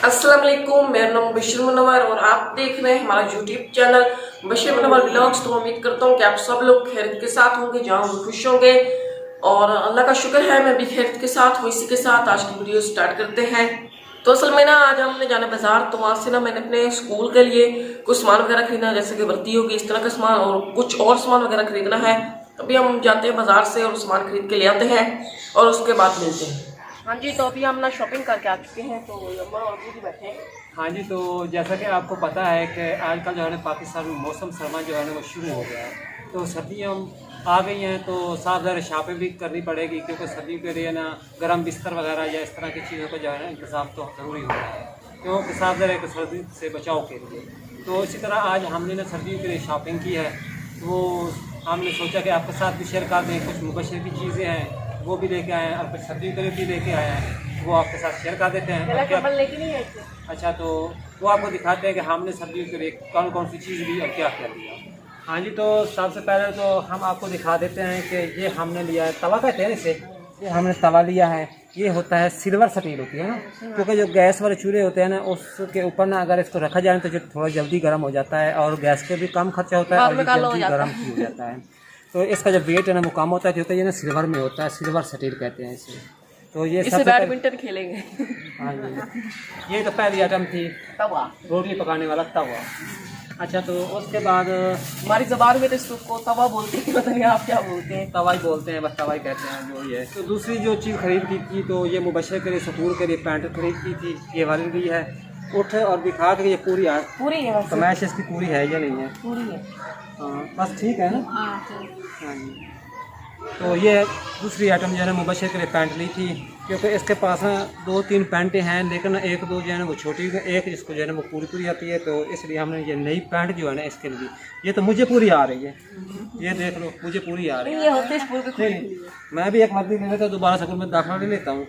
अस्सलाम वालेकुम, मेरा नाम बशीर मुनव्वर और आप देख रहे हैं हमारा YouTube channel Bashir Munawwar vlogs. तो उम्मीद करता हूँ कि आप सब लोग खैरियत के साथ होंगे, जहाँ होंगे खुश होंगे और अल्लाह का शुक्र है मैं भी खैरियत के साथ हूँ। इसी के साथ आज की वीडियो स्टार्ट करते हैं। तो असल में ना आज हमने जाना बाजार, तो वहाँ से ना मैंने अपने स्कूल के लिए कुछ सामान वगैरह खरीदना है, जैसे कि वर्दी होगी, इस तरह का सामान और कुछ और सामान वगैरह खरीदना है। अभी हम जाते हैं बाजार से और सामान खरीद के ले आते हैं और उसके बाद मिलते हैं। हाँ जी, तो अभी हम ना शॉपिंग करके आ चुके हैं, तो अम्मा और अबू भी बैठे हैं। हाँ जी, तो जैसा कि आपको पता है कि आजकल जो है ना पाकिस्तान में मौसम सरमा जो है ना वो शुरू हो गया है। तो सर्दियाँ आ गई हैं, तो साफ ज़रा शॉपिंग भी करनी पड़ेगी, क्योंकि सर्दियों के लिए ना गर्म बिस्तर वगैरह या इस तरह की चीज़ों का जो है ना इंतज़ाम तो ज़रूरी होता है, क्योंकि साफ ज़रा एक सर्दी से बचाव के लिए। तो इसी तरह आज हमने ना सर्दियों के लिए शॉपिंग की है, तो हमने सोचा कि आपके साथ भी शेयर कर दें। कुछ मुबशर की चीज़ें हैं वो भी लेके आए हैं और कुछ सर्दियों के लिए भी लेके आए हैं, वो आपके साथ शेयर कर देते हैं। लेके नहीं आए थे? अच्छा, तो वो आपको दिखाते हैं कि हमने सर्दियों के लिए कौन कौन सी चीज़ ली और क्या क्या लिया। हाँ जी, तो सबसे पहले तो हम आपको दिखा देते हैं कि ये हमने लिया है तवा, कहते हैं इसे। ये हमने तवा लिया है, ये होता है सिल्वर स्टील होती है ना, क्योंकि जो गैस वाले चूल्हे होते हैं ना उसके ऊपर ना अगर इसको रखा जाए तो जो थोड़ा जल्दी गर्म हो जाता है और गैस पे भी कम खर्चा होता है और ये जल्दी गर्म भी हो जाता है। तो इसका जो वेट है ना वो कम होता है, क्योंकि ये ना सिल्वर में होता है, सिल्वर स्टील कहते हैं इसे। तो ये इससे बैडमिंटन खेलेंगे। हाँ जी, ये तो पहली आइटम थी, तवा, रोटी पकाने वाला तवा। अच्छा, तो उसके बाद हमारी ज़बान में तो इसको तवा बोलते हैं, पता नहीं आप क्या बोलते हैं। तवा ही बोलते हैं, बस तवा ही कहते हैं जो ये। तो दूसरी जो चीज़ खरीद की थी, तो ये मुबशर के लिए सतूर के लिए पैंट खरीद की थी, ये वाली भी है। उठ और दिखा के ये पूरी है, कमैश इसकी पूरी है या नहीं है? पूरी है। हाँ, बस ठीक है ना। हाँ जी, तो ये दूसरी आइटम जो है ना मुबशर के लिए पैंट ली थी, क्योंकि इसके पास ना 2-3 पैंटें हैं, लेकिन एक दो जो है ना वो छोटी, एक जिसको जो है ना वो पूरी पूरी आती है, तो इसलिए हमने ये नई पैंट जो है ना इसके लिए। ये तो मुझे पूरी आ रही है, ये देख लो मुझे पूरी आ रही है। ये होते स्कूल के नहीं, मैं भी एक वर्दी ले लेता हूँ, दोबारा स्कूल में दाखिला ले लेता हूँ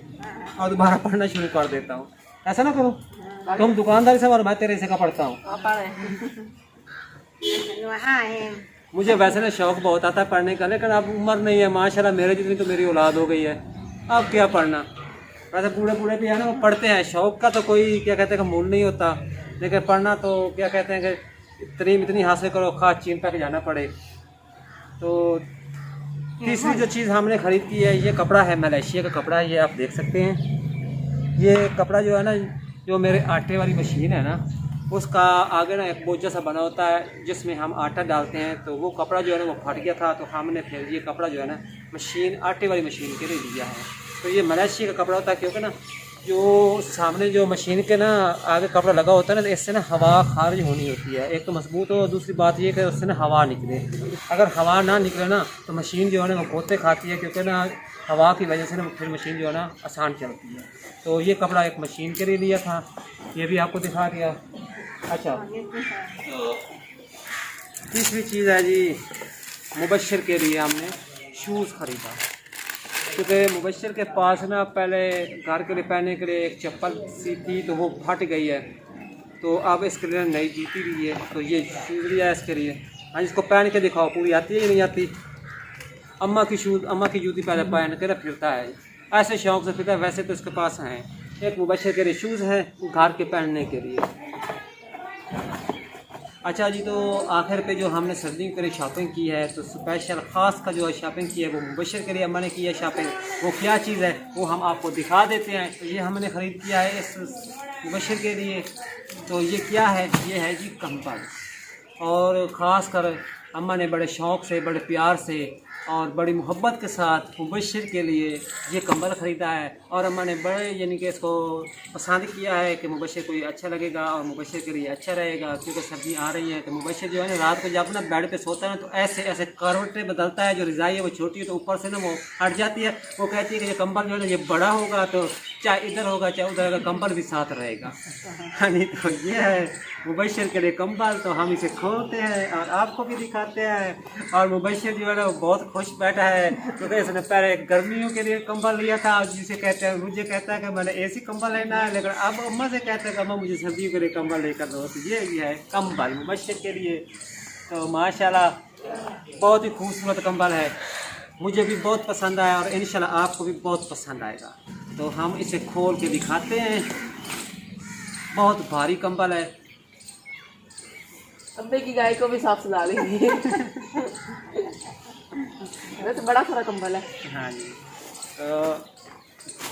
और दोबारा पढ़ना शुरू कर देता हूँ। ऐसा ना करो, तुम दुकानदारी से और मैं तेरे से का पढ़ता हूँ। मुझे वैसे ना शौक बहुत आता है पढ़ने का, लेकिन अब उम्र नहीं है माशाल्लाह, मेरे जितनी तो मेरी औलाद हो गई है, अब क्या पढ़ना। वैसे बूढ़े बूढ़े भी है ना वो पढ़ते हैं, शौक का तो कोई क्या कहते हैं कि मूल नहीं होता, लेकिन पढ़ना तो क्या कहते हैं कि इतनी हासिल करो खा चीन तक जाना पड़े। तो तीसरी जो चीज़ हमने ख़रीद की है, ये कपड़ा है, मलेशिया का कपड़ा है, ये आप देख सकते हैं। ये कपड़ा जो है ना, जो मेरे आटे वाली मशीन है ना उसका आगे ना एक बोझा सा बना होता है जिसमें हम आटा डालते हैं, तो वो कपड़ा जो है ना वो फट गया था, तो हमने फिर ये कपड़ा जो है ना मशीन, आटे वाली मशीन के लिए लिया है। तो ये मलेशिया का कपड़ा होता है, क्योंकि ना जो सामने जो मशीन के ना आगे कपड़ा लगा होता है ना, तो इससे ना हवा खारिज होनी होती है, एक तो मजबूत हो, दूसरी बात ये कि उससे ना हवा निकले। अगर हवा ना निकले ना तो मशीन जो है ना वो गोते खाती है, क्योंकि ना हवा की वजह से ना फिर मशीन जो है ना आसान चलती है। तो ये कपड़ा एक मशीन के लिए लिया था, ये भी आपको दिखा दिया। अच्छा, तीसरी चीज़ है जी, मुबशर के लिए हमने शूज़ ख़रीदा, क्योंकि मुबशर के पास ना पहले घर के लिए पहनने के लिए एक चप्पल सी थी, तो वो फट गई है, तो अब इसके लिए नई जूती ली है, तो ये शूज़ लिया है इसके लिए। हाँ, इसको पहन के दिखाओ पूरी आती है या नहीं आती। अम्मा की शूज़, अम्मा की जूती पहले पहन के ना फिरता है, ऐसे शौक़ से फिरता है। वैसे तो इसके पास हैं, एक मुबशर के लिए शूज़ है घर के पहनने के लिए। अच्छा जी, तो आखिर पे जो हमने सर्दियों के लिए शॉपिंग की है, तो स्पेशल ख़ास का जो है शॉपिंग की है वो मुबशर के लिए अम्मा ने की है शॉपिंग। वो क्या चीज़ है वो हम आपको दिखा देते हैं। तो ये हमने ख़रीद किया है इस मुबशर के लिए, तो ये क्या है, ये है जी कंबल। और ख़ास कर अम्मा ने बड़े शौक़ से, बड़े प्यार से और बड़ी मोहब्बत के साथ मुबशर के लिए ये कंबल ख़रीदा है, और अम्मा ने बड़े यानी कि इसको पसंद किया है कि मुबशर को ये अच्छा लगेगा और मुबशर के लिए अच्छा रहेगा, क्योंकि सर्दी आ रही है। तो मुबशर जो है ना रात को जब अपना बेड पे सोता है ना, तो ऐसे ऐसे करवटें बदलता है, जो रज़ाई है वो छोटी है तो ऊपर से ना वो हट जाती है। वो कहती है कि ये कंबल जो है ना ये बड़ा होगा, तो चाहे इधर होगा चाहे उधर होगा, कंबल भी साथ रहेगा। नहीं, तो ये है मुबशर के लिए कंबल। तो हम इसे खोलते हैं और आपको भी दिखाते हैं, और मुबशर जो है ना बहुत खुश बैठा है, क्योंकि इसने पहले गर्मियों के लिए कंबल लिया था, जिसे कहते हैं, मुझे कहता है कि मैंने एसी कंबल लेना है, लेकिन अब अम्मा से कहता है कि अम्मा मुझे सर्दियों के लिए कंबल लेकर दो। तो ये भी है कंबल मुबशर के लिए। तो माशाल्लाह बहुत ही खूबसूरत कंबल है, मुझे भी बहुत पसंद आया और इंशाल्लाह आपको भी बहुत पसंद आएगा। तो हम इसे खोल के दिखाते हैं। बहुत भारी कंबल है। अब्बे की गाय को भी साफ सुला लेंगे। वैसे बड़ा सारा कंबल है। हाँ जी, तो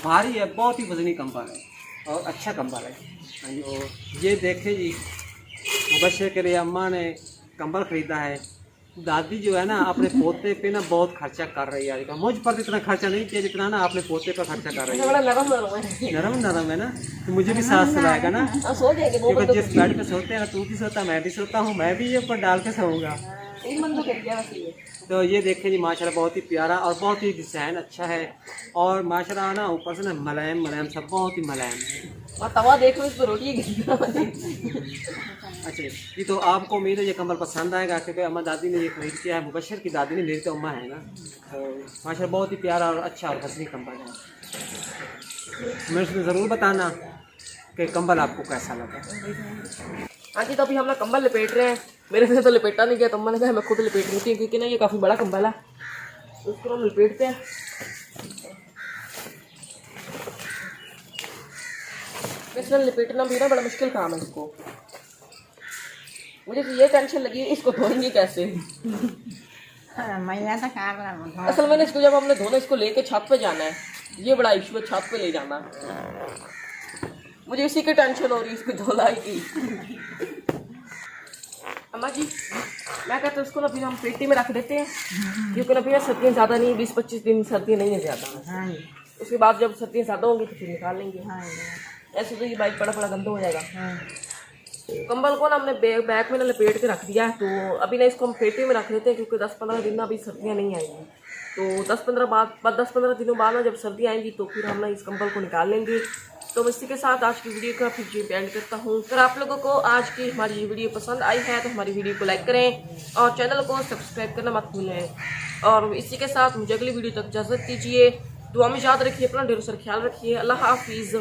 भारी है, बहुत ही वजनी कंबल है और अच्छा कंबल है। हाँ जी, और ये देखे जी, मुबशर के लिए अम्मा ने कंबल ख़रीदा है। दादी जो है ना अपने पोते पे ना बहुत खर्चा कर रही है आजकल। मुझ पर इतना खर्चा नहीं किया जितना ना अपने पोते पर खर्चा कर रही है। बड़ा नरम नरम है। नरम नरम है ना, तो मुझे भी साथ सुलाएगा ना, सो जाएंगे वो क्योंकि जिस बेड पे सोते हैं ना, तू भी सोता, मैं भी सोता हूँ, मैं भी ये ऊपर डाल के सोऊंगा। तो ये देखें जी, माशाल्लाह बहुत ही प्यारा और बहुत ही डिज़ाइन अच्छा है, और माशाल्लाह ना ऊपर से ना मुलायम मुलायम सब बहुत ही मुलायम है। और तवा देखो, इस पर रोटी। अच्छा जी, तो आपको उम्मीद है ये कंबल पसंद आएगा, क्योंकि अम्मा दादी ने ये खरीद किया है। मुबशर की दादी ने, मेरी तो अम्मा है ना, तो माशाल्लाह बहुत ही प्यारा और अच्छा और हसीन कंबल है। मेरे से ज़रूर बताना कि कंबल आपको कैसा लगा। हाँ जी, तो अभी हम लोग कंबल लपेट रहे हैं। मेरे से तो लपेटा नहीं गया, तो मैंने कहा मैं खुद लपेट लेती हूँ, क्योंकि ना ये काफ़ी बड़ा कंबल है। तो उसको हम लपेटते हैं। वैसे लपेटना भी ना बड़ा मुश्किल काम है इसको। मुझे तो ये टेंशन लगी इसको धोएंगे कैसे। असल में इसको जब हमने धोना, इसको लेके छत पे जाना है, ये बड़ा इशू है, छत पे ले जाना। मुझे इसी की टेंशन हो रही है इसकी धुलाई की। अम्मा जी, मैं कहता हूँ इसको ना फिर हम पेटी में रख देते हैं, क्योंकि ना फिर सर्दियाँ ज़्यादा नहीं, 20-25 दिन सर्दियाँ नहीं है ज़्यादा। उसके बाद जब सर्दियाँ ज़्यादा होंगी तो फिर निकाल लेंगे। ऐसे तो ये बाइक बड़ा बड़ा गंदा हो जाएगा। कंबल को ना हमने बैग में ना लपेट के रख दिया है, तो अभी ना इसको हम पेटी में रख देते हैं, क्योंकि 10-15 दिन ना अभी सर्दियाँ नहीं आएंगी। तो 10-15 दिनों बाद ना जब सर्दी आएंगी तो फिर हम ना इस कंबल को निकाल लेंगे। तो इसी के साथ आज की वीडियो का फिर जी एंड करता हूँ। अगर आप लोगों को आज की हमारी ये वीडियो पसंद आई है तो हमारी वीडियो को लाइक करें और चैनल को सब्सक्राइब करना मत भूलें। और इसी के साथ मुझे अगली वीडियो तक इजाज़त दीजिए। दुआ में याद रखिए, अपना ढेर सारा ख्याल रखिए। अल्लाह हाफिज़।